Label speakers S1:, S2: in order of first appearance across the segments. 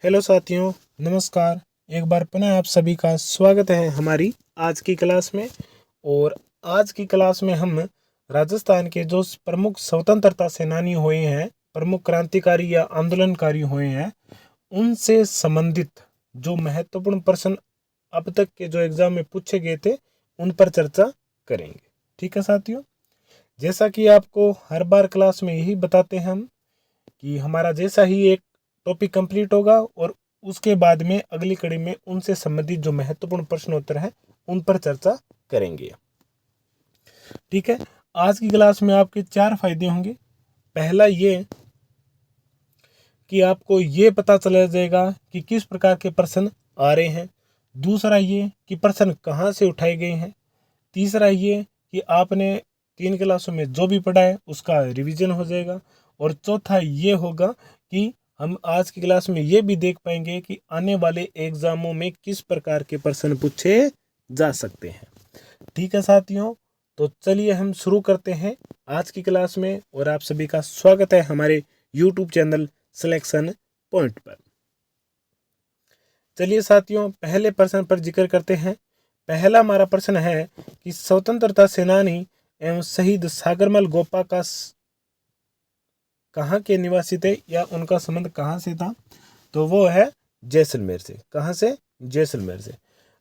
S1: Hello साथियों, नमस्कार। एक बार पुनः आप सभी का स्वागत है हमारी आज की क्लास में। और आज की क्लास में हम राजस्थान के जो प्रमुख स्वतंत्रता सेनानी हुए हैं, प्रमुख क्रांतिकारी या आंदोलनकारी हुए हैं, उनसे संबंधित जो महत्वपूर्ण प्रश्न अब तक के जो एग्जाम में पूछे गए थे उन पर चर्चा करेंगे। ठीक है साथियों, जैसा कि आपको हर बार क्लास में यही बताते हैं हम कि हमारा जैसा ही एक टॉपिक कंप्लीट होगा और उसके बाद में अगली कड़ी में उनसे संबंधित जो महत्वपूर्ण प्रश्न उत्तर हैं उन पर चर्चा करेंगे। ठीक है, आज की क्लास में आपके 4 फायदे होंगे। पहला ये कि आपको ये पता चला जाएगा कि किस प्रकार के प्रश्न आ रहे हैं। दूसरा ये कि प्रश्न कहाँ से उठाए गए हैं। तीसरा ये कि आपने 3 क्लासों में जो भी पढ़ा है उसका रिवीजन हो जाएगा। और चौथा ये होगा कि हम आज की क्लास में ये भी देख पाएंगे कि आने वाले एग्जामों में किस प्रकार के प्रश्न पूछे जा सकते हैं। ठीक है साथियों, तो चलिए हम शुरू करते हैं आज की क्लास में। और आप सभी का स्वागत है हमारे YouTube चैनल सिलेक्शन पॉइंट पर। चलिए साथियों, पहले प्रश्न पर जिक्र करते हैं। पहला हमारा प्रश्न है कि स्वतंत्रता सेनानी एवं शहीद सागरमल गोपा का कहाँ के निवासी थे या उनका संबंध कहाँ से था। तो वो है जैसलमेर से। कहाँ से? जैसलमेर से।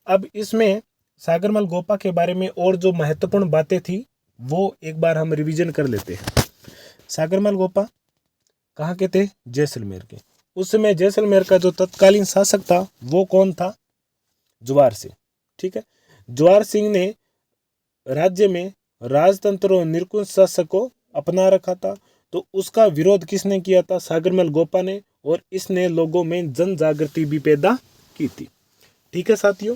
S1: अब इसमें सागरमल गोपा के बारे में और जो महत्वपूर्ण बातें थी वो एक बार हम रिवीजन कर लेते हैं। सागरमल गोपा कहाँ के थे? जैसलमेर के। उस समय जैसलमेर का जो तत्कालीन शासक था वो कौन था? जवार सिंह। ठीक है, जवार सिंह ने राज्य में राजतंत्र और निरंकुश शासक को अपना रखा था। तो उसका विरोध किसने किया था? सागरमल गोपा ने। और इसने लोगों में जन जागृति भी पैदा की थी। ठीक है साथियों,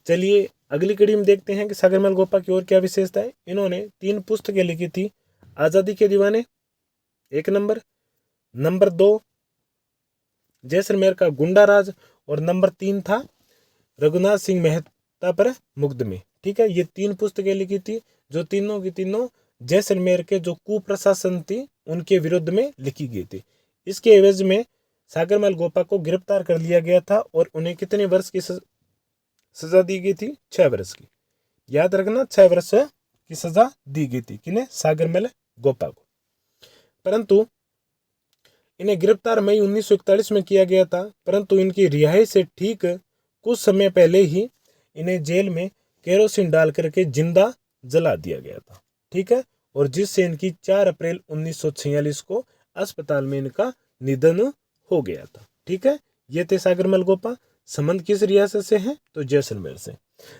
S1: चलिए अगली कड़ी में देखते हैं कि सागरमल गोपा की और क्या विशेषता है। इन्होंने 3 पुस्तकें लिखी थी। आज़ादी के दीवाने 1 नंबर, नंबर 2 जैसलमेर का गुंडा राज, और नंबर 3 था रघुनाथ सिंह मेहता पर मुकदमे। ठीक है, ये 3 पुस्तकें लिखी थी जो तीनों की तीनों जैसलमेर के जो कुप्रशासन थी उनके विरुद्ध में लिखी गई थी। इसके एवज में सागरमल गोपा को गिरफ्तार कर लिया गया था और उन्हें कितने वर्ष की सजा दी गई थी? 6 वर्ष की। याद रखना, 6 वर्ष की सजा दी गई थी किन्हें? सागरमल गोपा को। परंतु इन्हें गिरफ्तार मई 1941 में किया गया था, परंतु इनकी रिहाई से ठीक कुछ समय पहले ही इन्हें जेल में केरोसिन डाल करके जिंदा जला दिया गया था। ठीक है, और जिससे इनकी 4 अप्रैल 1946 को अस्पताल में इनका निधन हो गया था। ठीक है, ये थे सागरमल गोपा। संबंध किस रियासत से है? तो जैसलमेर से।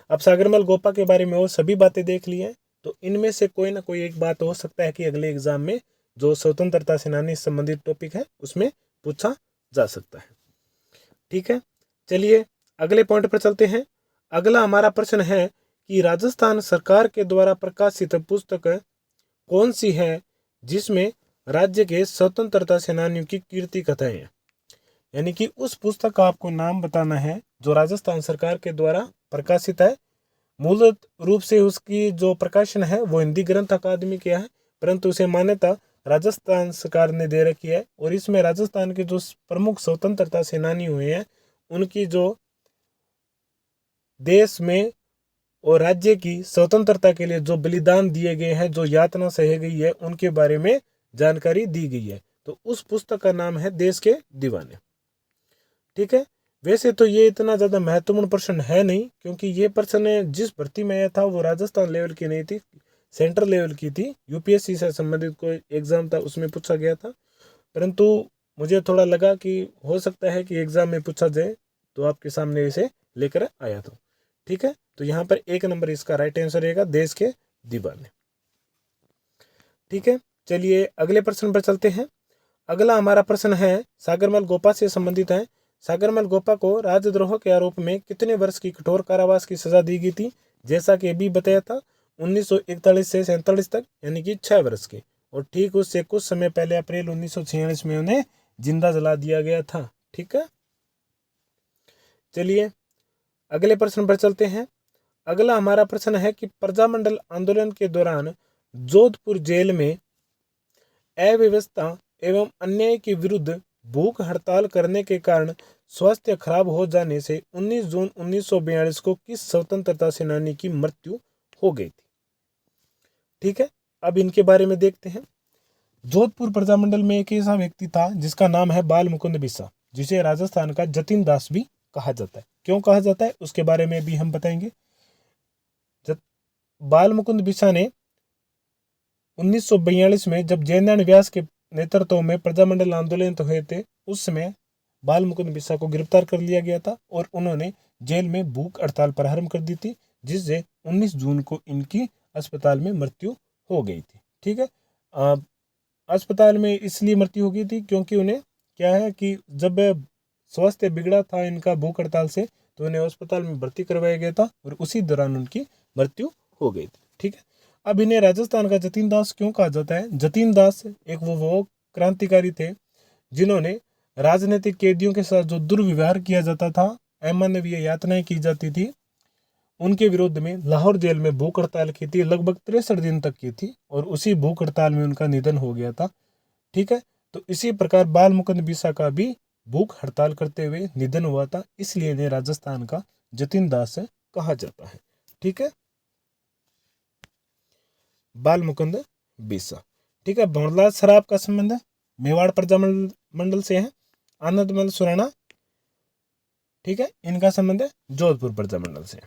S1: अब सागरमल गोपा के बारे में और सभी बातें देख ली हैं, तो इनमें से कोई ना कोई एक बात हो सकता है कि अगले एग्जाम में जो स्वतंत्रता सेनानी से संबंधित टॉपिक है उसमें पूछा जा सकता है। ठीक है, चलिए अगले पॉइंट पर चलते हैं। अगला हमारा प्रश्न है कि राजस्थान सरकार के द्वारा प्रकाशित पुस्तक कौन सी है जिसमें राज्य के स्वतंत्रता सेनानियों की कीर्ति कथाएं हैं। यानी कि उस पुस्तक का आपको नाम बताना है जो राजस्थान सरकार के द्वारा प्रकाशित है। मूल रूप से उसकी जो प्रकाशन है वो हिंदी ग्रंथ अकादमी के है, परंतु उसे मान्यता राजस्थान सरकार ने दे रखी है। और इसमें राजस्थान के जो प्रमुख स्वतंत्रता सेनानी हुए हैं उनकी जो देश में और राज्य की स्वतंत्रता के लिए जो बलिदान दिए गए हैं, जो यातना सही गई है, उनके बारे में जानकारी दी गई है। तो उस पुस्तक का नाम है देश के दीवाने। ठीक है, वैसे तो ये इतना ज़्यादा महत्वपूर्ण प्रश्न है नहीं, क्योंकि ये प्रश्न जिस भर्ती में आया था वो राजस्थान लेवल की नहीं थी, सेंट्रल लेवल की थी। यूपीएससी से संबंधित कोई एग्जाम था उसमें पूछा गया था। परंतु मुझे थोड़ा लगा कि हो सकता है कि एग्जाम में पूछा जाए, तो आपके सामने इसे लेकर आया था। ठीक है, तो यहाँ पर 1 नंबर इसका राइट आंसर रहेगा, देश के दीवाने। ठीक है, चलिए अगले प्रश्न पर चलते हैं। अगला हमारा प्रश्न है सागरमल गोपा से संबंधित है। सागरमल गोपा को राजद्रोह के आरोप में कितने वर्ष की कठोर कारावास की सजा दी गई थी? जैसा कि अभी बताया था 1941 से 47 तक, यानी कि 6 वर्ष की। और ठीक उससे कुछ समय पहले अप्रैल 1946 में उन्हें जिंदा जला दिया गया था। ठीक है, चलिए अगले प्रश्न पर चलते हैं। अगला हमारा प्रश्न है कि प्रजामंडल आंदोलन के दौरान जोधपुर जेल में अव्यवस्था एवं अन्याय के विरुद्ध भूख हड़ताल करने के कारण स्वास्थ्य खराब हो जाने से 19 जून 1942 को किस स्वतंत्रता सेनानी की मृत्यु हो गई थी? ठीक है, अब इनके बारे में देखते हैं। जोधपुर प्रजामंडल में एक ऐसा व्यक्ति था जिसका नाम है बाल मुकुंद बिस्सा, जिसे राजस्थान का जतिन दास भी कहा जाता है। क्यों कहा जाता है उसके बारे में भी हम बताएंगे। बाल मुकुंद बिस्सा ने 1942 में जब जयनारायण व्यास के नेतृत्व में प्रजामंडल आंदोलन हुए थे, उस समय बाल मुकुंद बिस्सा को गिरफ्तार कर लिया गया था और उन्होंने जेल में भूख हड़ताल प्रारंभ कर दी थी, जिससे 19 जून को इनकी अस्पताल में मृत्यु हो गई थी। ठीक है, अस्पताल में इसलिए मृत्यु हो गई थी क्योंकि उन्हें क्या है कि जब स्वास्थ्य बिगड़ा था इनका भूख हड़ताल से, तो उन्हें अस्पताल में भर्ती करवाया गया था और उसी दौरान उनकी मृत्यु हो गई थी। ठीक है, अब इन्हें राजस्थान का जतिन दास क्यों कहा जाता है? जतिन दास एक वो क्रांतिकारी थे जिन्होंने राजनीतिक कैदियों के साथ जो दुर्व्यवहार किया जाता था, अमानवीय यातनाएं की जाती थी, उनके विरोध में लाहौर जेल में भूख हड़ताल की थी, लगभग 63 दिन तक की थी और उसी भूख हड़ताल में उनका निधन हो गया था। ठीक है, तो इसी प्रकार बाल मुकुंद बिस्सा का भी भूख हड़ताल करते हुए निधन हुआ था, इसलिए इन्हें राजस्थान का जतिन दास कहा जाता है। ठीक है, बाल मुकुंद बिस्सा। ठीक है, भंवरलाल सराफ का संबंध मेवाड़ प्रजामंडल से है। आनंदमल सुराणा, ठीक है, इनका संबंध है जोधपुर प्रजामंडल से।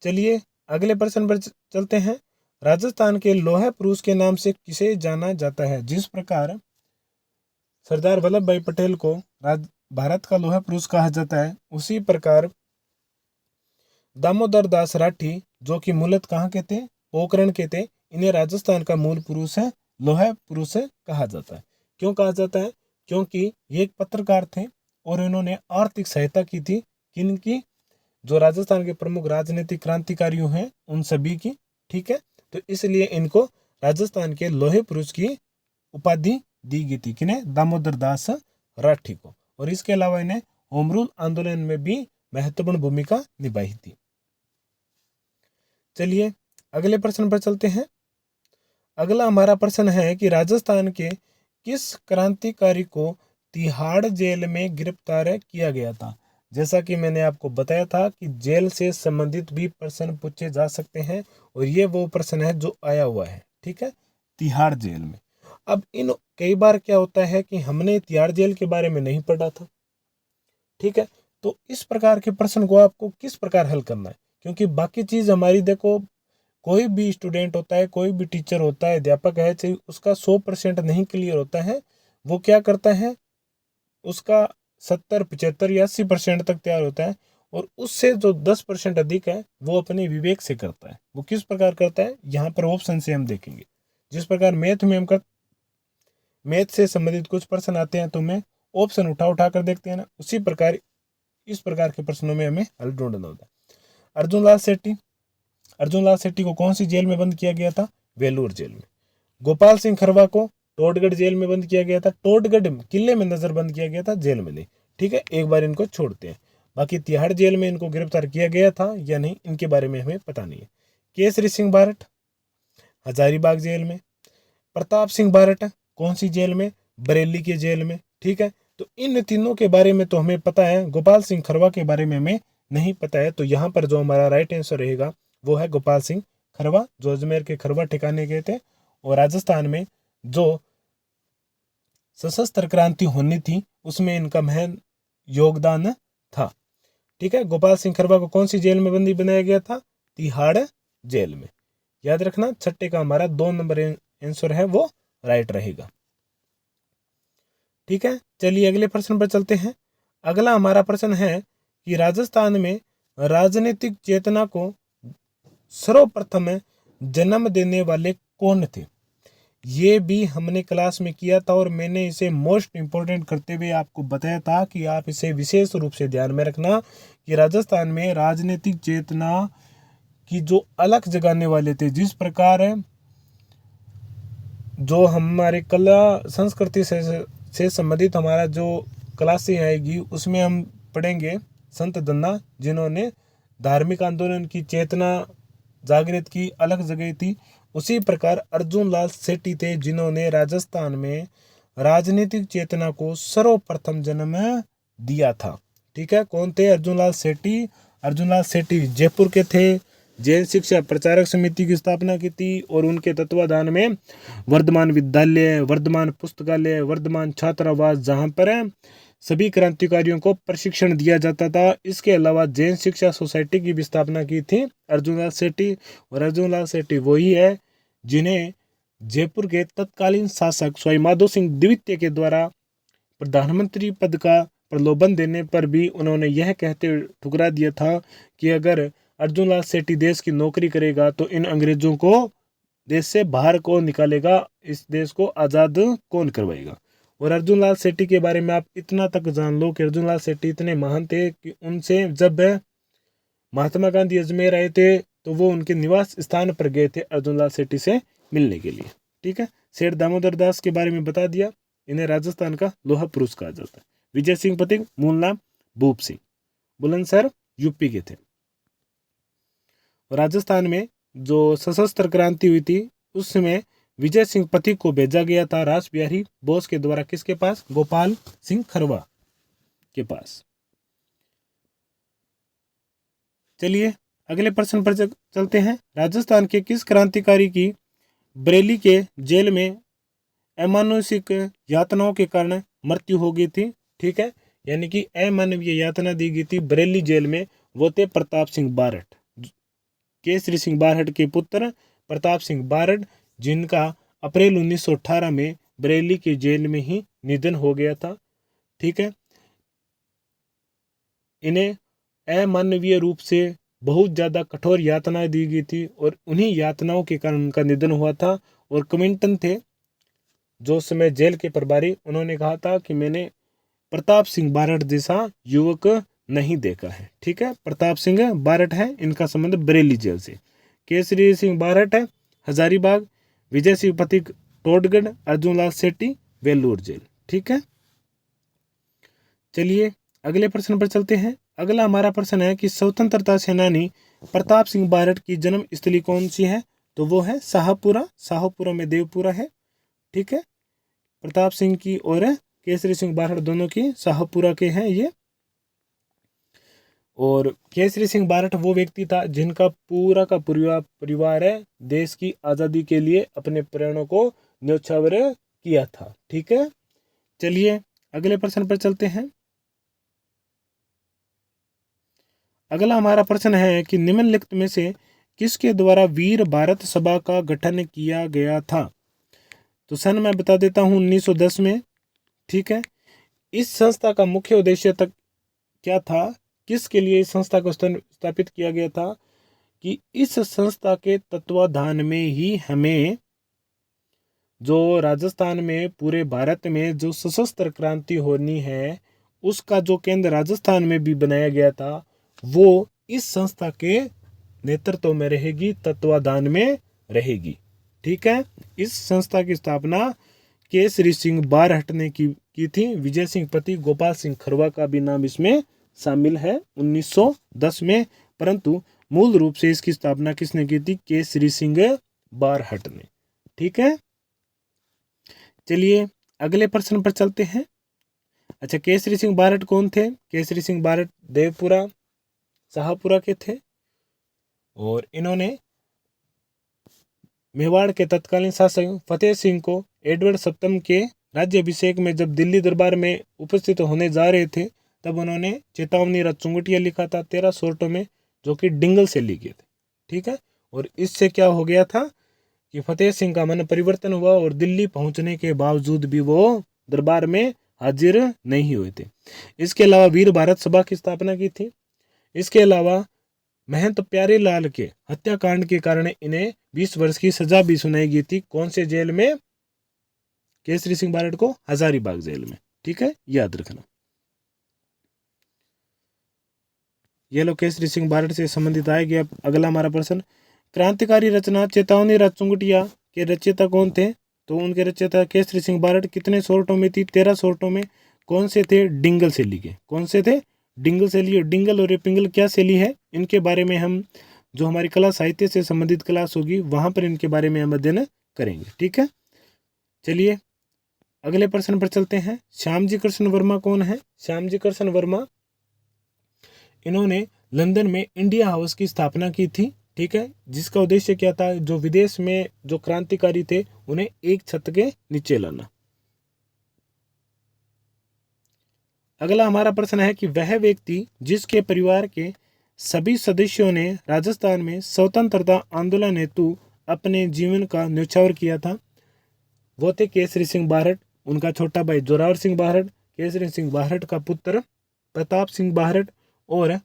S1: चलिए अगले प्रश्न पर चलते हैं। राजस्थान के लोहा पुरुष के नाम से किसे जाना जाता है? जिस प्रकार सरदार वल्लभ भाई पटेल को भारत का लोहा पुरुष कहा जाता है, उसी प्रकार दामोदर दास राठी, जो कि मूलत कहाँ के थे? पोखरण के थे, इन्हें राजस्थान का मूल पुरुष है, लोहा पुरुष कहा जाता है। क्यों कहा जाता है? क्योंकि ये एक पत्रकार थे और इन्होंने आर्थिक सहायता की थी किनकी? जो राजस्थान के प्रमुख राजनीतिक क्रांतिकारियों हैं उन सभी की। ठीक है, तो इसलिए इनको राजस्थान के लोहे पुरुष की उपाधि दी गई थी। किन्हें? दामोदर दास राठी को। और इसके अलावा इन्हें होम रूल आंदोलन में भी महत्वपूर्ण भूमिका निभाई थी। चलिए अगले प्रश्न पर चलते हैं। अगला हमारा प्रश्न है कि राजस्थान के किस क्रांतिकारी को तिहाड़ जेल में गिरफ्तार किया गया था? जैसा कि मैंने आपको बताया था कि जेल से संबंधित भी प्रश्न पूछे जा सकते हैं और ये वो प्रश्न है जो आया हुआ है। ठीक है, तिहाड़ जेल में। अब इन कई बार क्या होता है कि हमने तिहाड़ जेल के बारे में नहीं पढ़ा था। ठीक है, तो इस प्रकार के प्रश्न को आपको किस प्रकार हल करना है, क्योंकि बाकी चीज हमारी देखो, कोई भी स्टूडेंट होता है, कोई भी टीचर होता है, अध्यापक है, चाहे उसका 100% नहीं क्लियर होता है, वो क्या करता है, उसका 70, 75 या 80% तक तैयार होता है और उससे जो 10% अधिक है वो अपने विवेक से करता है। वो किस प्रकार करता है, यहाँ पर ऑप्शन से हम देखेंगे। जिस प्रकार मैथ में हम मैथ से संबंधित कुछ प्रश्न आते हैं तो मैं ऑप्शन उठा कर देखते हैं ना, उसी प्रकार इस प्रकार के प्रश्नों में हमें हल ढूंढना होता है। अर्जुन लाल सेठी को कौन सी जेल में बंद किया गया था? वेलूर जेल में। गोपाल सिंह खरवा को टोडगढ़ जेल में बंद किया गया था। टोडगढ़ किले में नजर बंद किया गया था, जेल में नहीं। ठीक है, एक बार इनको छोड़ते हैं। बाकी तिहाड़ जेल में इनको गिरफ्तार किया गया था या नहीं, इनके बारे में हमें पता नहीं है। केसरी सिंह बारट हजारीबाग जेल में। प्रताप सिंह बारट कौन सी जेल में? बरेली के जेल में। ठीक है, तो इन तीनों के बारे में तो हमें पता है, गोपाल सिंह खरवा के बारे में हमें नहीं पता है। तो यहाँ पर जो हमारा राइट आंसर रहेगा वो है गोपाल सिंह खरवा, जो अजमेर के खरवा ठिकाने गए थे और राजस्थान में जो सशस्त्र क्रांति होनी थी उसमें इनका महन योगदान था। ठीक है, गोपाल सिंह खरवा को कौन सी जेल में बंदी बनाया गया था? तिहाड़ जेल में। याद रखना, छठे का हमारा 2 नंबर आंसर है वो राइट रहेगा। ठीक है, चलिए अगले प्रश्न पर चलते हैं। अगला हमारा प्रश्न है कि राजस्थान में राजनीतिक चेतना को सर्वप्रथम जन्म देने वाले कौन थे? ये भी हमने क्लास में किया था और मैंने इसे मोस्ट इंपोर्टेंट करते हुए आपको बताया था कि आप इसे विशेष रूप से ध्यान में रखना कि राजस्थान में राजनीतिक चेतना की जो अलग जगाने वाले थे, जिस प्रकार जो हमारे कला संस्कृति से संबंधित हमारा जो क्लासें आएगी उसमें हम पढ़ेंगे संत दन्ना, जिन्होंने धार्मिक आंदोलन की चेतना जागृत की, अलग जगह थी। उसी प्रकार अर्जुन लाल सेठी थे जिन्होंने राजस्थान में राजनीतिक चेतना को सर्वप्रथम जन्म दिया था। ठीक है, कौन थे? अर्जुनलाल सेठी। अर्जुनलाल सेठी जयपुर के थे। जैन शिक्षा प्रचारक समिति की स्थापना की थी और उनके तत्वाधान में वर्धमान विद्यालय, वर्धमान पुस्तकालय, वर्धमान छात्रावास, जहाँ पर सभी क्रांतिकारियों को प्रशिक्षण दिया जाता था। इसके अलावा जैन शिक्षा सोसाइटी की भी स्थापना की थी अर्जुनलाल सेठी। और अर्जुनलाल सेठी वही है जिन्हें जयपुर के तत्कालीन शासक स्वाई माधो सिंह द्वितीय के द्वारा प्रधानमंत्री पद का प्रलोभन देने पर भी उन्होंने यह कहते ठुकरा दिया था कि अगर अर्जुनलाल सेठी देश की नौकरी करेगा तो इन अंग्रेजों को देश से बाहर कौन निकालेगा, इस देश को आज़ाद कौन करवाएगा। और अर्जुनलाल सेठी के बारे में आप इतना तक जान लो कि अर्जुनलाल सेठी इतने महान थे कि उनसे जब महात्मा गांधी अजमेर आए थे तो वो उनके निवास स्थान पर गए थे अर्जुनलाल सेठी से मिलने के लिए। ठीक है, सेठ दामोदर दास के बारे में बता दिया, इन्हें राजस्थान का लोहा पुरुष कहा जाता है। विजय सिंह पथिक, मूल नाम भूप सिंह, बुलंदशहर यूपी के थे। राजस्थान में जो सशस्त्र क्रांति हुई थी उस समय विजय सिंह पथिक को भेजा गया था रास बिहारी बोस के द्वारा। किसके पास? गोपाल सिंह खरवा के पास। चलिए अगले प्रश्न पर चलते हैं। राजस्थान के किस क्रांतिकारी की बरेली के जेल में अमानुषिक यातनाओं के कारण मृत्यु हो गई थी? ठीक है, यानी कि अमानवीय यातना दी गई थी बरेली जेल में। वो थे प्रताप सिंह बारठ, केसरी सिंह बारठ के पुत्र प्रताप सिंह बारठ, जिनका अप्रैल 1918 में बरेली के जेल में ही निधन हो गया था। ठीक है, इन्हें अमानवीय रूप से बहुत ज़्यादा कठोर यातनाएं दी गई थी और उन्हीं यातनाओं के कारण उनका निधन हुआ था। और कमिंटन थे जो उस समय जेल के प्रभारी, उन्होंने कहा था कि मैंने प्रताप सिंह बारठ जैसा युवक नहीं देखा है। ठीक है, प्रताप सिंह बारठ है, इनका संबंध बरेली जेल से। केसरी सिंह बारठ है हजारीबाग, विजय सिंह पथिक टोडगढ़, अर्जुनलाल सेठी वेल्लोर जेल। ठीक है, चलिए अगले प्रश्न पर चलते हैं। अगला हमारा प्रश्न है कि स्वतंत्रता सेनानी प्रताप सिंह बारठ की जन्म स्थली कौन सी है? तो वो है शाहपुरा। शाहपुरा में देवपुरा है। ठीक है, प्रताप सिंह की और केसरी सिंह बारठ दोनों की शाहपुरा के हैं ये। और केसरी सिंह बारठ वो व्यक्ति था जिनका पूरा का परिवार है देश की आज़ादी के लिए अपने प्राणों को न्यौछावर किया था। ठीक है, चलिए अगले प्रश्न पर चलते हैं। अगला हमारा प्रश्न है कि निम्नलिखित में से किसके द्वारा वीर भारत सभा का गठन किया गया था? तो सन मैं बता देता हूँ 1910 में। ठीक है, इस संस्था का मुख्य उद्देश्य तक क्या था, किसके लिए इस संस्था को स्थापित किया गया था कि इस संस्था के तत्वाधान में ही हमें जो राजस्थान में पूरे भारत में जो सशस्त्र क्रांति होनी है उसका जो केंद्र राजस्थान में भी बनाया गया था वो इस संस्था के नेतृत्व में रहेगी, तत्वाधान में रहेगी। ठीक है, इस संस्था की स्थापना केसरी सिंह बारठ ने की थी। विजय सिंह पथिक, गोपाल सिंह खरवा का भी नाम इसमें शामिल है 1910 में, परंतु मूल रूप से इसकी स्थापना किसने की थी? केसरी सिंह बारठ ने। ठीक है, चलिए अगले प्रश्न पर चलते हैं। अच्छा, केसरी सिंह बारठ कौन थे? केसरी सिंह बारठ देवपुरा शाहपुरा के थे और इन्होंने मेवाड़ के तत्कालीन शासक फतेह सिंह को एडवर्ड सप्तम के राज्याभिषेक में जब दिल्ली दरबार में उपस्थित होने जा रहे थे तब उन्होंने चेतावनी रथ चुंगटिया लिखा था 13 सोर्टों में, जो कि डिंगल से लिखे थे। ठीक है, और इससे क्या हो गया था कि फतेह सिंह का मन परिवर्तन हुआ और दिल्ली पहुंचने के बावजूद भी वो दरबार में हाजिर नहीं हुए थे। इसके अलावा वीर भारत सभा की स्थापना की थी। इसके अलावा महंत प्यारेलाल के हत्याकांड के कारण इन्हें 20 वर्ष की सजा भी सुनाई गई थी। कौन से जेल में? केसरी सिंह बारठ को हजारीबाग जेल में। ठीक है, याद रखना। ये लो केसरी सिंह बारठ से संबंधित आया गया। अगला हमारा प्रश्न, क्रांतिकारी रचना चेतावनी रथ चुंगटिया के रचयिता कौन थे? तो उनके रचयिता केसरी सिंह बारठ। कितने सोर्टों में थी? 13 सोर्टों में। कौन से थे? डिंगल शैली के। कौन से थे? डिंगल शैली। और डिंगल और पिंगल क्या शैली है, इनके बारे में हम जो हमारी कला साहित्य से संबंधित क्लास होगी वहां पर इनके बारे में हम अध्ययन करेंगे। ठीक है, चलिए अगले प्रश्न पर चलते हैं। श्यामजी कृष्ण वर्मा कौन है? श्यामजी कृष्ण वर्मा, इन्होंने लंदन में इंडिया हाउस की स्थापना की थी, ठीक है, जिसका उद्देश्य क्या था? जो विदेश में जो क्रांतिकारी थे उन्हें एक छत के नीचे लाना। अगला हमारा प्रश्न है कि वह व्यक्ति जिसके परिवार के सभी सदस्यों ने राजस्थान में स्वतंत्रता आंदोलन हेतु अपने जीवन का न्यौछावर किया था, वो थे केसरी सिंह बारट, उनका छोटा भाई जोरावर सिंह बारट, केसरी सिंह बारट का पुत्र प्रताप सिंह बारट और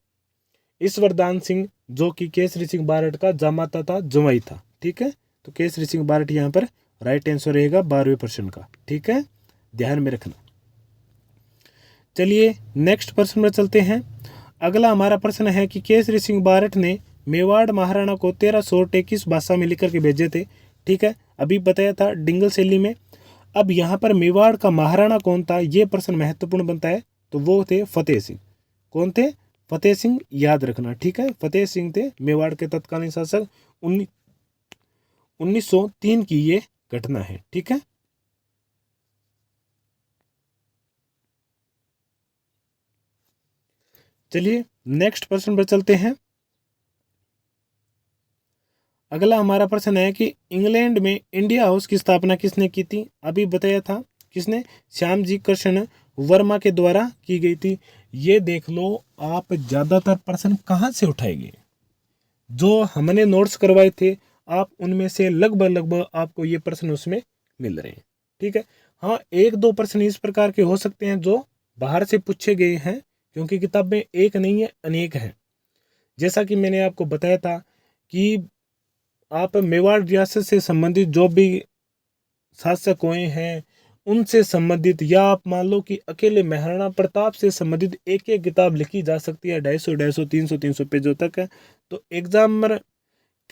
S1: ईश्वरदान सिंह, जो कि केसरी सिंह बारट का जामाता था, जमाई था, ठीक है। तो केसरी सिंह बारट यहाँ पर राइट आंसर रहेगा 12वें प्रश्न का, ठीक है, ध्यान में रखना। चलिए नेक्स्ट प्रश्न में चलते हैं। अगला हमारा प्रश्न है कि केसरी सिंह बारट ने मेवाड़ महाराणा को 1328 भाषा में लिखकर के भेजे थे, ठीक है, अभी बताया था डिंगल शैली में। अब यहाँ पर मेवाड़ का महाराणा कौन था, ये प्रश्न महत्वपूर्ण बनता है। तो वो थे फतेह सिंह। कौन थे? फतेह सिंह, याद रखना, ठीक है, फतेह सिंह थे मेवाड़ के तत्कालीन शासक। 1903 की ये घटना है, ठीक है। चलिए नेक्स्ट प्रश्न पर चलते हैं। अगला हमारा प्रश्न है कि इंग्लैंड में इंडिया हाउस की स्थापना किसने की थी? अभी बताया था, किसने? श्यामजी कृष्ण वर्मा के द्वारा की गई थी। ये देख लो, आप ज़्यादातर प्रश्न कहाँ से उठाएंगे? जो हमने नोट्स करवाए थे आप उनमें से लगभग आपको ये प्रश्न उसमें मिल रहे हैं, ठीक है। हाँ, एक दो प्रश्न इस प्रकार के हो सकते हैं जो बाहर से पूछे गए हैं, क्योंकि किताब में एक नहीं है अनेक हैं। जैसा कि मैंने आपको बताया था कि आप मेवाड़ रियासत से संबंधित जो भी शासक हुए हैं उनसे संबंधित, या आप मान लो कि अकेले महाराणा प्रताप से संबंधित एक एक किताब लिखी जा सकती है, 250, 300 पेजों तक है। तो एग्जामर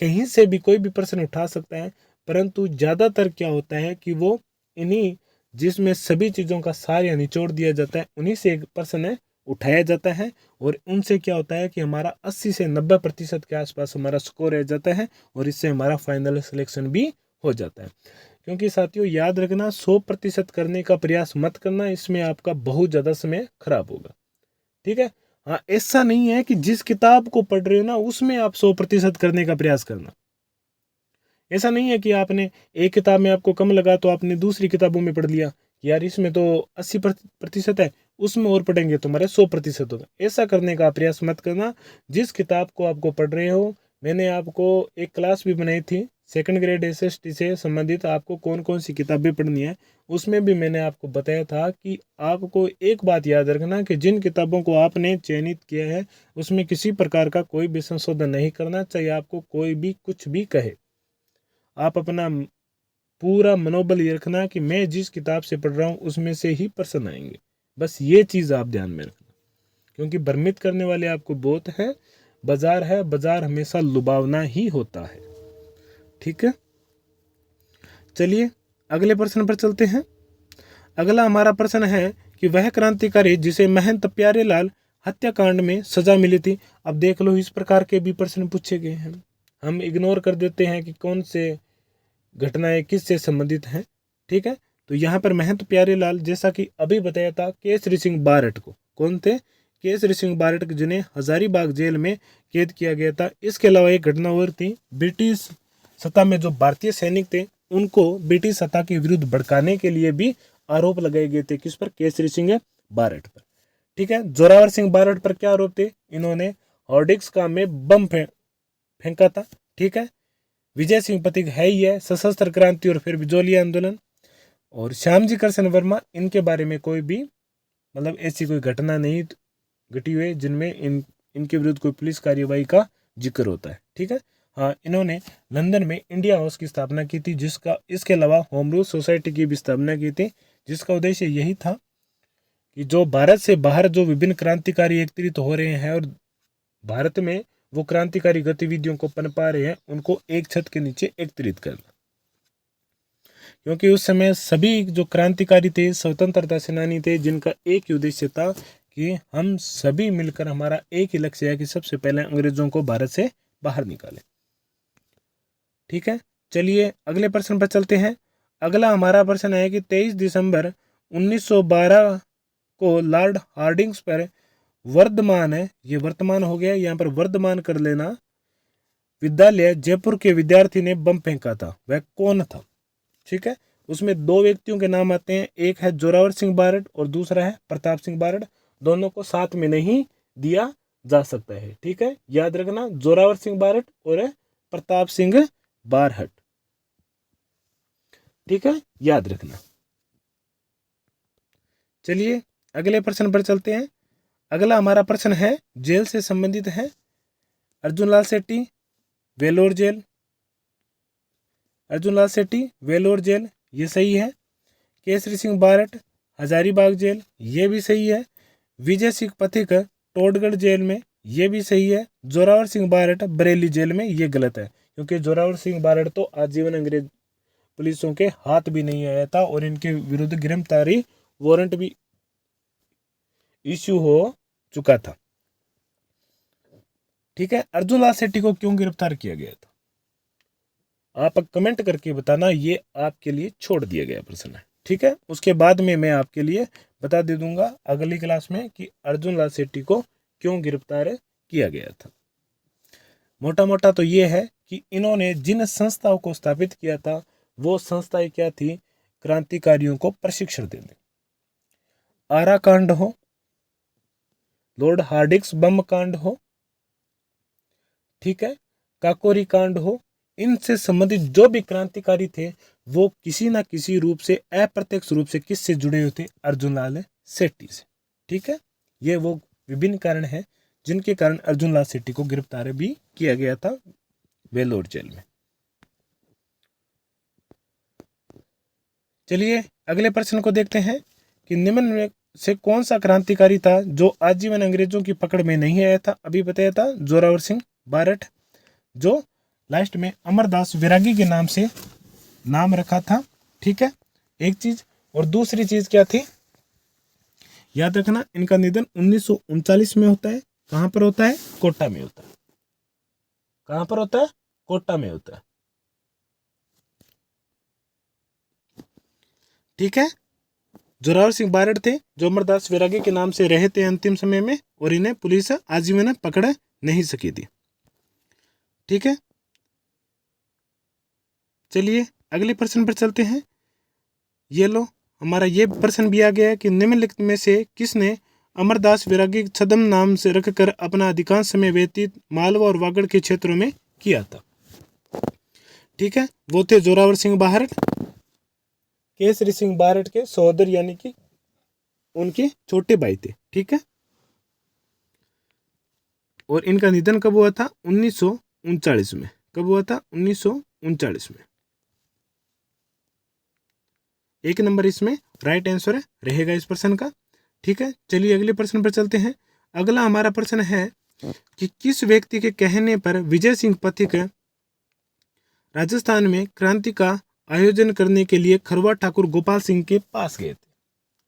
S1: कहीं से भी कोई भी प्रश्न उठा सकता है, परंतु ज़्यादातर क्या होता है कि वो इन्हीं जिसमें सभी चीज़ों का सार या निचोड़ दिया जाता है उन्हीं से एक प्रश्न उठाया जाता है, और उनसे क्या होता है कि हमारा 80 से 90% के आसपास हमारा स्कोर रह जाता है, और इससे हमारा फाइनल सिलेक्शन भी हो जाता है। क्योंकि साथियों याद रखना, 100% करने का प्रयास मत करना, इसमें आपका बहुत ज़्यादा समय खराब होगा, ठीक है। हाँ, ऐसा नहीं है कि जिस किताब को पढ़ रहे हो ना उसमें आप 100% करने का प्रयास करना। ऐसा नहीं है कि आपने एक किताब में आपको कम लगा तो आपने दूसरी किताबों में पढ़ लिया, यार इसमें तो 80% है, उसमें और पढ़ेंगे तो हमारे 100% होगा। ऐसा करने का प्रयास मत करना। जिस किताब को आपको पढ़ रहे हो, मैंने आपको एक क्लास भी बनाई थी सेकंड ग्रेड SST से संबंधित, आपको कौन कौन सी किताबें पढ़नी है, उसमें भी मैंने आपको बताया था कि आपको एक बात याद रखना कि जिन किताबों को आपने चयनित किया है उसमें किसी प्रकार का कोई भी संशोधन नहीं करना चाहिए। आपको कोई भी कुछ भी कहे, आप अपना पूरा मनोबल ये रखना कि मैं जिस किताब से पढ़ रहा हूँ उसमें से ही प्रश्न आएंगे। बस ये चीज़ आप ध्यान में रखना, क्योंकि भ्रमित करने वाले आपको बहुत है। बाजार हमेशा लुभावना ही होता है, ठीक है। चलिए अगले प्रश्न पर चलते हैं। अगला हमारा प्रश्न है कि वह क्रांतिकारी जिसे महंत प्यारेलाल हत्याकांड में सजा मिली थी। अब देख लो, इस प्रकार के भी प्रश्न पूछे गए हैं। हम इग्नोर कर देते हैं कि कौन से घटनाएं किससे संबंधित हैं, ठीक है। तो यहाँ पर महंत प्यारेलाल, जैसा कि अभी बताया था, केसरी सिंह बारट को, कौन थे? केसरी सिंह बारट, जिन्हें हजारीबाग जेल में कैद किया गया था। इसके अलावा एक घटना और थी, ब्रिटिश सत्ता में जो भारतीय सैनिक थे उनको ब्रिटिश सत्ता के विरुद्ध भड़काने के लिए भी आरोप लगाए गए थे। किस पर? केसरी सिंह बारट पर, ठीक है। जोरावर सिंह बारट पर क्या आरोप थे? इन्होंने हॉर्डिक्स का में बम फेंका था, ठीक है। विजय सिंह पथिक है ही है, सशस्त्र क्रांति और फिर बिजोलिया आंदोलन। और श्यामजी कृष्ण वर्मा, इनके बारे में कोई भी मतलब ऐसी कोई घटना नहीं घटी हुई जिनमें इनके विरुद्ध कोई पुलिस कार्यवाही का जिक्र होता है, ठीक है। हाँ, इन्होंने लंदन में इंडिया हाउस की स्थापना की थी, जिसका इसके अलावा होम रूल सोसाइटी की भी स्थापना की थी, जिसका उद्देश्य यही था कि जो भारत से बाहर जो विभिन्न क्रांतिकारी एकत्रित हो रहे हैं और भारत में वो क्रांतिकारी गतिविधियों को पनपा रहे हैं, उनको एक छत के नीचे एकत्रित करना। क्योंकि उस समय सभी जो क्रांतिकारी थे, स्वतंत्रता सेनानी थे, जिनका एक ही उद्देश्य था कि हम सभी मिलकर, हमारा एक ही लक्ष्य है कि सबसे पहले अंग्रेजों को भारत से बाहर निकालें, ठीक है। चलिए अगले प्रश्न पर चलते हैं। अगला हमारा प्रश्न है कि 23 दिसंबर 1912 को लॉर्ड हार्डिंग्स पर वर्धमान है, ये वर्तमान हो गया, यहाँ पर वर्धमान कर लेना, विद्यालय जयपुर के विद्यार्थी ने बम फेंका था, वह कौन था? ठीक है, उसमें दो व्यक्तियों के नाम आते हैं, एक है जोरावर सिंह बारड और दूसरा है प्रताप सिंह बारड। दोनों को साथ में नहीं दिया जा सकता है। ठीक है, याद रखना, जोरावर सिंह बारड और प्रताप सिंह बारहट। ठीक है, याद रखना। चलिए अगले प्रश्न पर चलते हैं। अगला हमारा प्रश्न है जेल से संबंधित है। अर्जुन लाल सेठी वेलोर जेल, अर्जुन लाल सेठी वेलोर जेल, ये सही है। केसरी सिंह बारट हजारीबाग जेल, ये भी सही है। विजय सिंह पथिक टोडगढ़ जेल में, ये भी सही है। जोरावर सिंह बारट बरेली जेल में, ये गलत है, क्योंकि जोरावर सिंह बारट तो आजीवन अंग्रेज पुलिसों के हाथ भी नहीं आया था और इनके विरुद्ध गिरफ्तारी वारंट भी इश्यू हो चुका था। ठीक है, अर्जुन लाल सेठी को क्यों गिरफ्तार किया गया था? आप कमेंट करके बताना, ये आपके लिए छोड़ दिया गया प्रश्न है। ठीक है, उसके बाद में मैं आपके लिए बता दे दूंगा अगली क्लास में कि अर्जुन लाल सेठी को क्यों गिरफ्तार किया गया था। मोटा मोटा तो ये है कि इन्होंने जिन संस्थाओं को स्थापित किया था वो संस्थाएं क्या थी? क्रांतिकारियों को प्रशिक्षण देने। आरा कांड हो, लॉर्ड हार्डिंग्स बम कांड हो, ठीक है, काकोरी कांड हो, इनसे संबंधित जो भी क्रांतिकारी थे वो किसी ना किसी रूप से अप्रत्यक्ष रूप से किससे जुड़े हुए थे? अर्जुन लाल सेठी से। ठीक है, ये वो विभिन्न कारण हैं जिनके कारण अर्जुन लाल सेठी को गिरफ्तार भी किया गया था वेलोर जेल में। चलिए अगले प्रश्न को देखते हैं कि निम्न में से कौन सा क्रांतिकारी था जो आजीवन अंग्रेजों की पकड़ में नहीं आया था? अभी बताया था जोरावर सिंह बारट, जो लास्ट में अमरदास विरागी के नाम से नाम रखा था। ठीक है, एक चीज। और दूसरी चीज क्या थी? याद रखना, इनका निधन 1939 में होता है। कहां पर होता है? कोटा में होता है। कहां पर होता है? कोटा में होता है। ठीक है, जोरावर सिंह बारड थे जो अमरदास विरागी के नाम से रहे थे अंतिम समय में, और इन्हें पुलिस आजीवन पकड़ नहीं सकी थी। ठीक है, चलिए अगले प्रश्न पर चलते हैं। ये लो, हमारा ये प्रश्न भी आ गया है कि निम्नलिखित में से किसने अमरदास विरागी छद्म नाम से रखकर अपना अधिकांश समय व्यतीत मालवा और वागड़ के क्षेत्रों में किया था? ठीक है, वो थे जोरावर सिंह बारड, केसरी सिंह बारड के सहोदर यानी कि उनके छोटे भाई थे। ठीक है, और इनका निधन कब हुआ था? 1939 में। कब हुआ था? 1939 में। एक नंबर इसमें राइट आंसर रहेगा इस प्रश्न का। ठीक है, चलिए अगले प्रश्न पर चलते हैं। अगला हमारा प्रश्न है कि किस व्यक्ति के कहने पर विजय सिंह पथिक राजस्थान में क्रांति का आयोजन करने के लिए खरवा ठाकुर गोपाल सिंह के पास गए थे?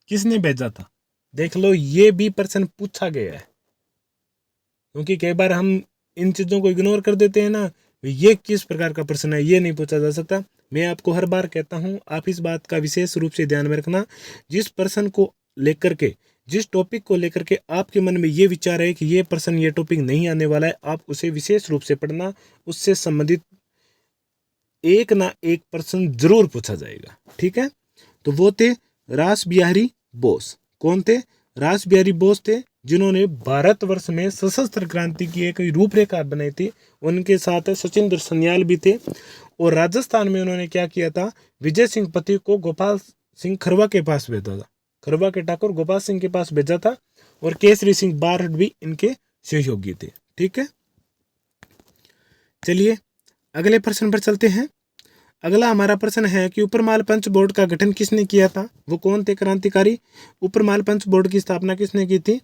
S1: किसने भेजा था? देख लो, ये भी प्रश्न पूछा गया है, क्योंकि कई बार हम इन चीजों को इग्नोर कर देते हैं ना। ये किस प्रकार का प्रश्न है, ये नहीं पूछा जा सकता। मैं आपको हर बार कहता हूं, आप इस बात का विशेष रूप से ध्यान में रखना। जिस प्रश्न को लेकर के, जिस टॉपिक को लेकर के आपके मन में ये विचार है कि ये प्रश्न, ये टॉपिक नहीं आने वाला है, आप उसे विशेष रूप से पढ़ना। उससे संबंधित एक ना एक प्रश्न जरूर पूछा जाएगा। ठीक है, तो वो थे रास बिहारी बोस। कौन थे? रास बिहारी बोस थे, जिन्होंने भारतवर्ष में सशस्त्र क्रांति की एक रूपरेखा बनाई थी। उनके साथ सचिंद्र सन्याल भी थे। और राजस्थान में उन्होंने क्या किया था? विजय सिंह पथिक को गोपाल सिंह खरवा के पास भेजा था। खरवा के ठाकुर गोपाल सिंह के पास भेजा था, और केसरी सिंह बारड भी इनके सहयोगी थे। ठीक है, चलिए अगले प्रश्न पर चलते हैं। अगला हमारा प्रश्न है कि उपरमाल पंच बोर्ड का गठन किसने किया था? वो कौन थे क्रांतिकारी? उपरमाल पंच बोर्ड की स्थापना किसने की थी?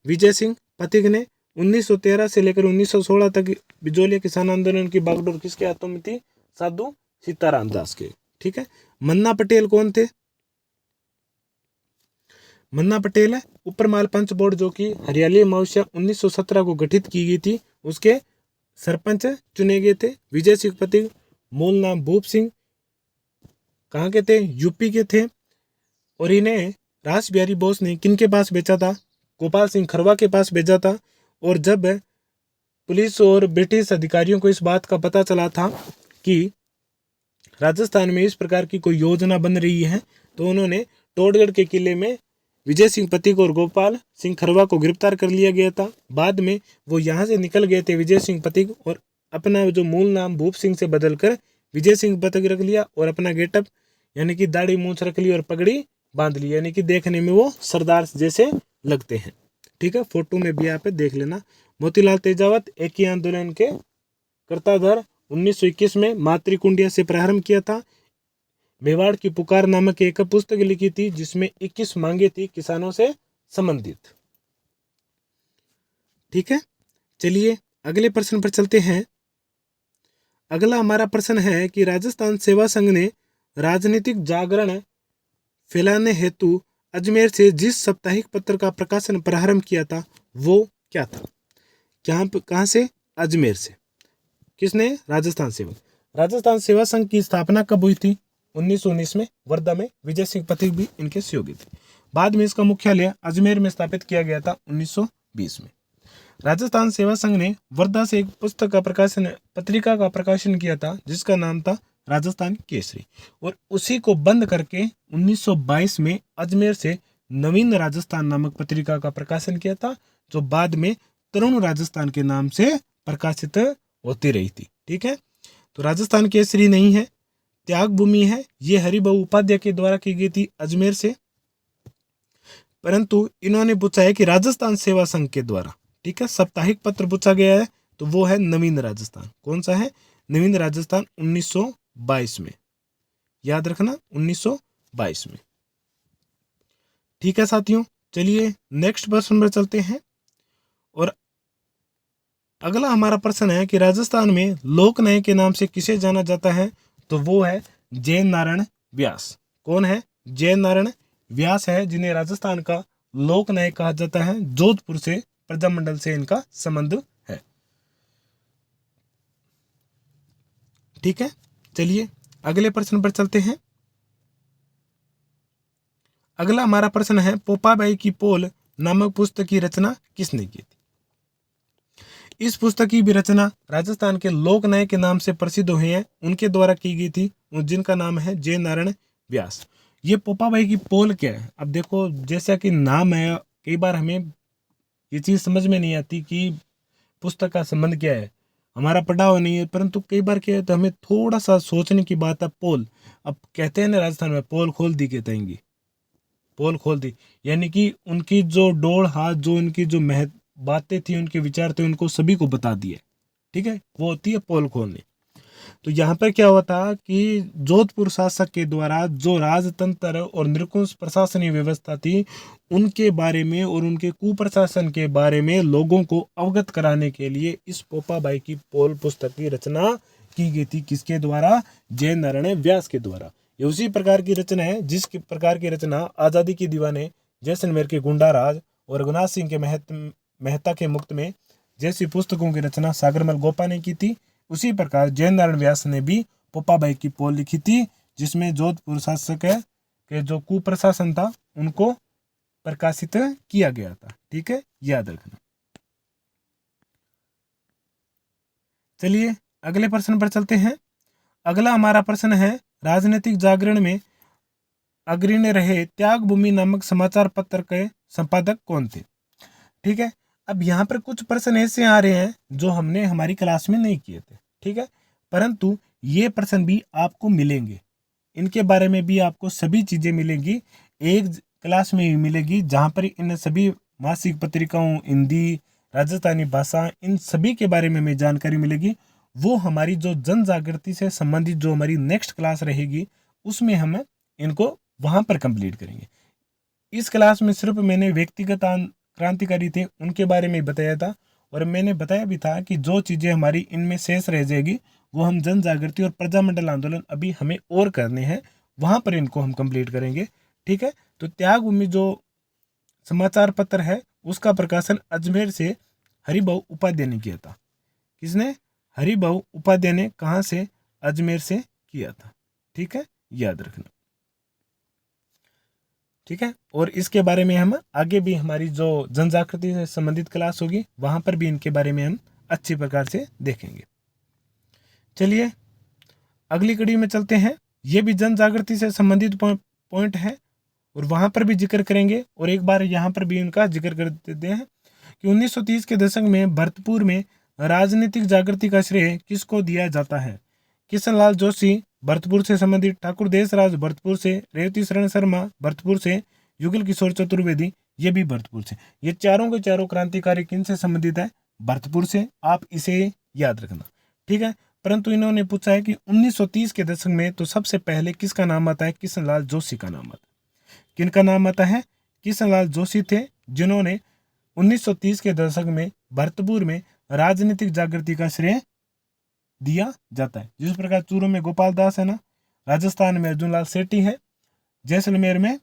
S1: विजय सिंह पथिक ने। 1913 से लेकर 1916 तक बिजोलिया किसान आंदोलन की बागडोर किसके हाथों में थी? साधु सीताराम दास के। ठीक है, मन्ना पटेल कौन थे? मन्ना पटेल है उपरमाल पंच बोर्ड, जो कि हरियाली अमावस्या 1917 को गठित की गई थी, उसके सरपंच चुने गए थे। विजय सिंह पथिक मूल नाम भूप सिंह, कहाँ के थे? यूपी के थे। और इन्हें रास बिहारी बोस ने किन के पास बेचा था? गोपाल सिंह खरवा के पास भेजा था। और जब पुलिस और ब्रिटिश अधिकारियों को इस बात का पता चला था कि राजस्थान में इस प्रकार की कोई योजना बन रही है, तो उन्होंने टोडगढ़ के किले में विजय सिंह पथिक और गोपाल सिंह खरवा को गिरफ्तार कर लिया गया था। बाद में वो यहाँ से निकल गए थे विजय सिंह पथिक, और अपना जो मूल नाम भूप सिंह से बदलकर विजय सिंह पथिक रख लिया, और अपना गेटअप यानी कि दाढ़ी मूंछ रख ली और पगड़ी बांध ली, यानी कि देखने में वो सरदार जैसे लगते हैं। ठीक है, फोटो में भी आप देख लेना। मोतीलाल तेजावत एक ही आंदोलन के कर्ताधर, 1921 में मातृकुंडिया से प्रारंभ किया था। मेवाड़ की पुकार नामक एक पुस्तक लिखी थी जिसमें 21 मांगे थी किसानों से संबंधित। ठीक है, चलिए अगले प्रश्न पर चलते हैं। अगला हमारा प्रश्न है कि राजस्थान सेवा संघ ने राजनीतिक जागरण फैलाने हेतु अजमेर से जिस साप्ताहिक पत्र का प्रकाशन प्रारंभ किया था वो क्या था? कहाँ से? अजमेर से। किसने? राजस्थान सेवा। राजस्थान सेवा संघ की स्थापना कब हुई थी? 1919 में वर्धा में। विजय सिंह पथिक भी इनके सहयोगी थे। बाद में इसका मुख्यालय अजमेर में स्थापित किया गया था 1920 में। राजस्थान सेवा संघ ने वर्धा से एक पुस्तक का प्रकाशन, पत्रिका का प्रकाशन किया था जिसका नाम था राजस्थान केसरी, और उसी को बंद करके 1922 में अजमेर से नवीन राजस्थान नामक पत्रिका का प्रकाशन किया था, जो बाद में तरुण राजस्थान के नाम से प्रकाशित होती रही थी। ठीक है, तो राजस्थान केसरी नहीं है, त्याग भूमि है। ये हरिभाऊ उपाध्याय के द्वारा की गई थी अजमेर से, परंतु इन्होंने पूछा है कि राजस्थान सेवा संघ के द्वारा, ठीक है, साप्ताहिक पत्र पूछा गया है, तो वो है नवीन राजस्थान। कौन सा है? नवीन राजस्थान 1922 में, याद रखना 1922 में। ठीक है साथियों, चलिए नेक्स्ट प्रश्न पर चलते हैं। और अगला हमारा प्रश्न है कि राजस्थान में लोक न्याय के नाम से किसे जाना जाता है? तो वो है जैन नारायण व्यास। कौन है? जैन नारायण व्यास है, जिन्हें राजस्थान का लोक न्याय कहा जाता है। जोधपुर से प्रजामंडल से इनका संबंध है। ठीक है, चलिए अगले प्रश्न पर चलते हैं। अगला हमारा प्रश्न है पोपाबाई की पोल नामक पुस्तक की रचना किसने की थी? इस पुस्तक की भी रचना राजस्थान के लोक न्याय के नाम से प्रसिद्ध हुए हैं, उनके द्वारा की गई थी, जिनका नाम है जैन नारायण व्यास। ये पोपाबाई की पोल क्या है? अब देखो, जैसा कि नाम है, कई बार हमें ये चीज समझ में नहीं आती कि पुस्तक का संबंध क्या है, हमारा पढ़ा हुआ नहीं है, परंतु कई बार क्या है तो हमें थोड़ा सा सोचने की बात है। पोल, अब कहते हैं ना राजस्थान में, पोल खोल दी कहते हैं, पोल खोल दी, यानी कि उनकी जो डोल हाथ, जो उनकी जो बातें थी, उनके विचार थे, उनको सभी को बता दिए। ठीक है, वो होती है पोल खोलनी। तो यहाँ पर क्या हुआ था कि जोधपुर शासक के द्वारा जो राजतंत्र और निरंकुश प्रशासनिक व्यवस्था थी, उनके बारे में और उनके कुप्रशासन के बारे में लोगों को अवगत कराने के लिए इस पोपाबाई की पोल पुस्तक की रचना की गई थी। किसके द्वारा? जैन नारायण व्यास के द्वारा। ये उसी प्रकार की रचना है जिस प्रकार की रचना आज़ादी की दीवाने, जैसलमेर के गुंडा राज और रघुनाथ सिंह के मेहता के मुक्त में जैसी पुस्तकों की रचना सागरमल गोपा ने की थी, उसी प्रकार जैन नारायण व्यास ने भी पोपाबाई की पोल लिखी थी, जिसमें जोधपुर शासक के जो कुप्रशासन था उनको प्रकाशित किया गया था। ठीक है, याद रखना। चलिए अगले प्रश्न पर चलते हैं। अगला हमारा प्रश्न है राजनीतिक जागरण में अग्रणी रहे त्याग भूमि नामक समाचार पत्र के संपादक कौन थे? ठीक है, अब यहाँ पर कुछ प्रश्न ऐसे आ रहे हैं जो हमने हमारी क्लास में नहीं किए थे। ठीक है, परंतु ये प्रश्न भी आपको मिलेंगे, इनके बारे में भी आपको सभी चीजें मिलेंगी, एक क्लास में ही मिलेगी, जहाँ पर इन सभी मासिक पत्रिकाओं, हिंदी, राजस्थानी भाषा, इन सभी के बारे में हमें जानकारी मिलेगी। वो हमारी जो जन जागृति से संबंधित जो हमारी नेक्स्ट क्लास रहेगी, उसमें हम इनको वहां पर कंप्लीट करेंगे। इस क्लास में सिर्फ मैंने व्यक्तिगत क्रांतिकारी थे उनके बारे में बताया था, और मैंने बताया भी था कि जो चीज़ें हमारी इनमें शेष रह जाएगी वो हम जन जागृति और प्रजामंडल आंदोलन अभी हमें और करने हैं, वहां पर इनको हम कंप्लीट करेंगे। ठीक है, तो त्याग भूमि जो समाचार पत्र है उसका प्रकाशन अजमेर से हरिभाऊ उपाध्याय ने किया था। किसने? हरिभाऊ उपाध्याय ने। कहाँ से? अजमेर से किया था। ठीक है, याद रखना। ठीक है। और इसके बारे में हम आगे भी हमारी जो जन जागृति से संबंधित क्लास होगी वहां पर भी इनके बारे में हम अच्छी प्रकार से देखेंगे। चलिए अगली कड़ी में चलते हैं। ये भी जन जागृति से संबंधित पॉइंट है और वहां पर भी जिक्र करेंगे। और एक बार यहाँ पर भी इनका जिक्र कर देते हैं कि 1930 के दशक में भरतपुर में राजनीतिक जागृति का श्रेय किसको दिया जाता है? किशनलाल जोशी भरतपुर से संबंधित, ठाकुर देशराज भरतपुर से, रेवती शरण शर्मा भरतपुर से, युगल किशोर चतुर्वेदी ये भी भरतपुर से। ये चारों के चारों क्रांतिकारी किन से संबंधित है? भरतपुर से। आप इसे याद रखना, ठीक है। परंतु इन्होंने पूछा है कि 1930 के दशक में तो सबसे पहले किसका नाम आता है? किशनलाल जोशी का नाम आता है। किनका नाम आता है? किशनलाल जोशी थे जिन्होंने 1930 के दशक में भरतपुर में राजनीतिक जागृति का श्रेय दिया जाता है। जिस प्रकार चूरू में गोपाल दास है ना, राजस्थान में अर्जुनलाल सेठी है, जैसलमेर में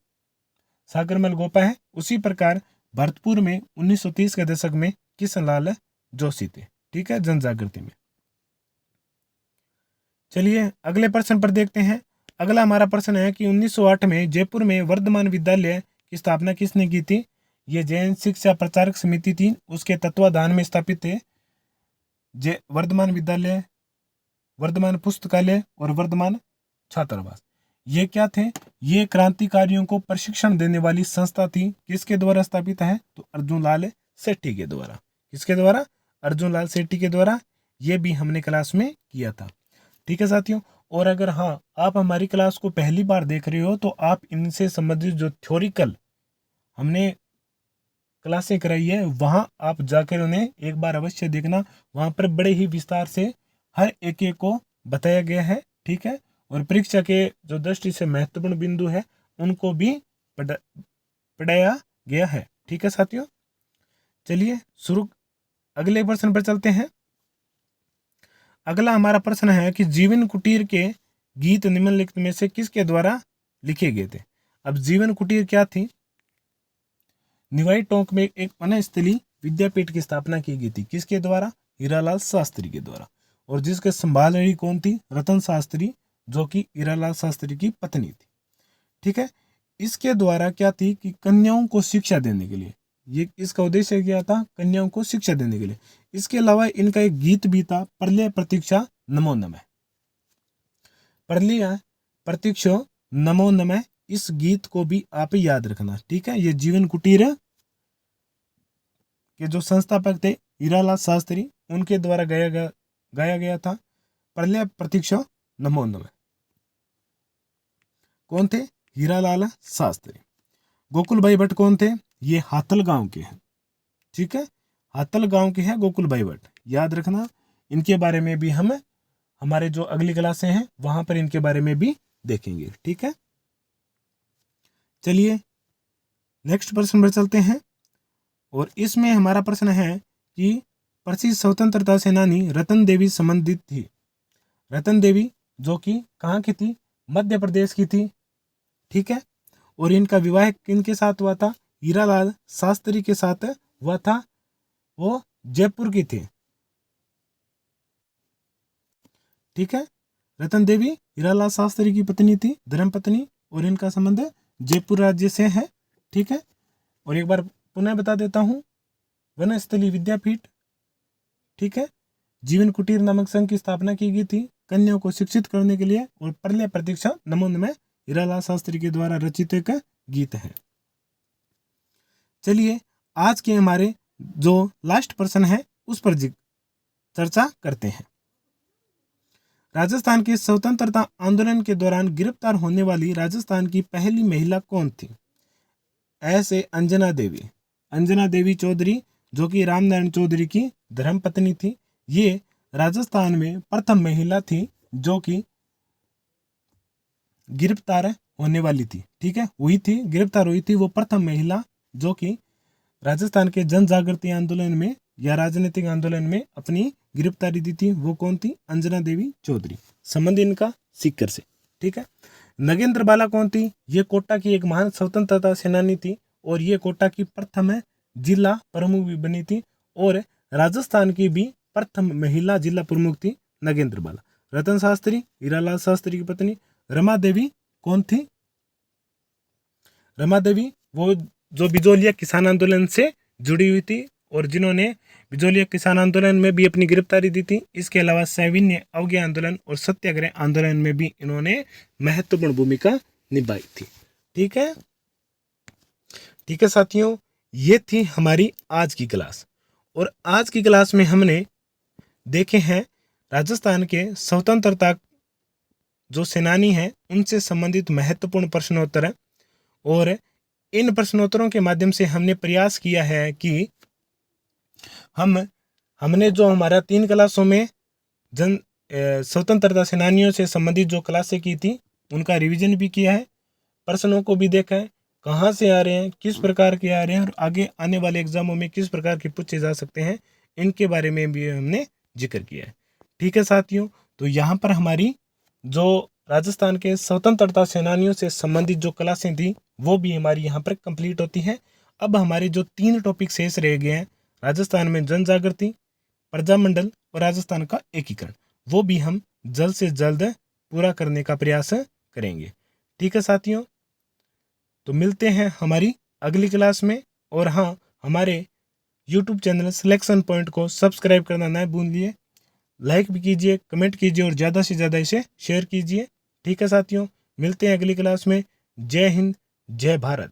S1: सागरमल गोपा है, उसी प्रकार भरतपुर में 1930 के दशक में किशनलाल जोशी थे, ठीक है, जन जागृति में। चलिए अगले प्रश्न पर देखते हैं। अगला हमारा प्रश्न है कि 1908 में जयपुर में वर्धमान विद्यालय की स्थापना किसने की थी? ये जैन शिक्षा प्रचारक समिति थी, उसके तत्वाधान में स्थापित थे वर्धमान विद्यालय, वर्धमान पुस्तकालय और वर्धमान छात्रावास। ये क्या थे? ये क्रांतिकारियों को प्रशिक्षण देने वाली संस्था थी। किसके द्वारा स्थापित है? तो अर्जुनलाल सेठी के द्वारा। किसके द्वारा? अर्जुनलाल सेठी के द्वारा। ये भी हमने क्लास में किया था, ठीक है साथियों। और अगर हाँ आप हमारी क्लास को पहली बार देख रहे हो तो आप इनसे संबंधित जो थ्योरिकल हमने क्लासें कराई है वहां आप जाकर उन्हें एक बार अवश्य देखना। वहां पर बड़े ही विस्तार से हर एक को बताया गया है, ठीक है। और परीक्षा के जो दृष्टि से महत्वपूर्ण बिंदु है उनको भी पढ़ाया गया है, ठीक है साथियों। चलिए शुरू अगले प्रश्न पर चलते हैं। अगला हमारा प्रश्न है कि जीवन कुटीर के गीत निम्नलिखित में से किसके द्वारा लिखे गए थे? अब जीवन कुटीर क्या थी? निवाई टोंक में एक वनस्थली विद्यापीठ की स्थापना की गई थी। किसके द्वारा? हीरालाल शास्त्री के द्वारा। और जिसके संभाल रही कौन थी? रतन शास्त्री, जो कि हीरालाल शास्त्री की पत्नी थी, ठीक है। इसके द्वारा क्या थी कि कन्याओं को शिक्षा देने के लिए, ये इसका उद्देश्य क्या था? कन्याओं को शिक्षा देने के लिए। इसके अलावा इनका एक गीत भी था, प्रलय प्रतीक्षा नमो नमः। प्रलय प्रतीक्षा नमो नमः, इस गीत को भी आप याद रखना, ठीक है। ये जीवन कुटीर के जो संस्थापक थे हीरालाल शास्त्री, उनके द्वारा गाया गया था प्रलय प्रतीक्षा नमो नमः। कौन थे? हीरालाल शास्त्री। गोकुल भाई भट्ट कौन थे? ये हातल गांव के हैं, ठीक है। हातल गांव के हैं गोकुल भाई भट्ट, याद रखना। इनके बारे में भी हम हमारे जो अगली क्लासें हैं वहां पर इनके बारे में भी देखेंगे, ठीक है। चलिए नेक्स्ट प्रश्न पर चलते हैं। और इसमें हमारा प्रश्न है कि प्रसिद्ध स्वतंत्रता सेनानी रतन देवी संबंधित थी। रतन देवी जो कि कहाँ की थी? मध्य प्रदेश की थी, ठीक है। और इनका विवाह किनके साथ हुआ था? हीरालाल शास्त्री के साथ हुआ था। वो जयपुर की थी, ठीक है। रतन देवी हीरालाल शास्त्री की पत्नी थी, धर्मपत्नी, और इनका संबंध जयपुर राज्य से है, ठीक है। और एक बार पुनः बता देता हूं, वनस्थली विद्यापीठ, ठीक है, जीवन कुटीर नामक संघ की स्थापना की गई थी कन्याओं को शिक्षित करने के लिए। और प्रलय प्रतीक्षा नमो नमः हीरालाल शास्त्री के द्वारा रचित एक गीत है। चलिए आज के हमारे जो लास्ट प्रश्न है उस पर चर्चा करते हैं। राजस्थान के स्वतंत्रता आंदोलन के दौरान गिरफ्तार होने वाली राजस्थान की पहली महिला कौन थी? ऐसे अंजना देवी। अंजना देवी चौधरी जो कि रामनारायण चौधरी की धर्मपत्नी थी। ये राजस्थान में प्रथम महिला थी जो कि गिरफ्तार होने वाली थी, ठीक है, हुई थी, गिरफ्तार हुई थी। वो प्रथम महिला जो कि राजस्थान के जन जागृति आंदोलन में या राजनीतिक आंदोलन में अपनी गिरफ्तारी दी थी। वो कौन थी? अंजना देवी चौधरी। संबंध इनका सीकर से, ठीक है। नगेंद्र बाला कौन थी? ये कोटा की एक महान स्वतंत्रता सेनानी थी और ये कोटा की प्रथम जिला प्रमुख भी बनी थी। और राजस्थान की भी प्रथम महिला जिला प्रमुख थी नगेंद्र बाला। रतन शास्त्री हीरालाल शास्त्री की पत्नी। रमा देवी कौन थी? रमा देवी वो जो बिजोलिया किसान आंदोलन से जुड़ी हुई थी और जिन्होंने बिजोलिया किसान आंदोलन में भी अपनी गिरफ्तारी दी थी। इसके अलावा सविनय अवज्ञा आंदोलन और सत्याग्रह आंदोलन में भी इन्होंने महत्वपूर्ण भूमिका निभाई थी। ठीक है, ठीक है साथियों, ये थी हमारी आज की क्लास। और आज की क्लास में हमने देखे हैं राजस्थान के स्वतंत्रता जो सेनानी हैं उनसे संबंधित महत्वपूर्ण प्रश्नोत्तर है। और इन प्रश्नोत्तरों के माध्यम से हमने प्रयास किया है कि हमने जो हमारा 3 क्लासों में स्वतंत्रता सेनानियों से संबंधित जो क्लासें की थी उनका रिवीजन भी किया है, प्रश्नों को भी देखा है, कहाँ से आ रहे हैं, किस प्रकार के आ रहे हैं और आगे आने वाले एग्जामों में किस प्रकार के पूछे जा सकते हैं, इनके बारे में भी हमने जिक्र किया है। ठीक है साथियों, तो यहाँ पर हमारी जो राजस्थान के स्वतंत्रता सेनानियों से संबंधित जो क्लासें थी वो भी हमारी यहाँ पर कंप्लीट होती हैं। अब हमारे जो 3 टॉपिक शेष रह गए हैं, राजस्थान में जन जागृति, प्रजामंडल और राजस्थान का एकीकरण, वो भी हम जल्द से जल्द पूरा करने का प्रयास करेंगे। ठीक है साथियों, तो मिलते हैं हमारी अगली क्लास में। और हाँ, हमारे YouTube चैनल सिलेक्शन पॉइंट को सब्सक्राइब करना ना भूलिए, लाइक भी कीजिए, कमेंट कीजिए और ज़्यादा से ज़्यादा इसे शेयर कीजिए। ठीक है साथियों, मिलते हैं अगली क्लास में। जय हिंद, जय भारत।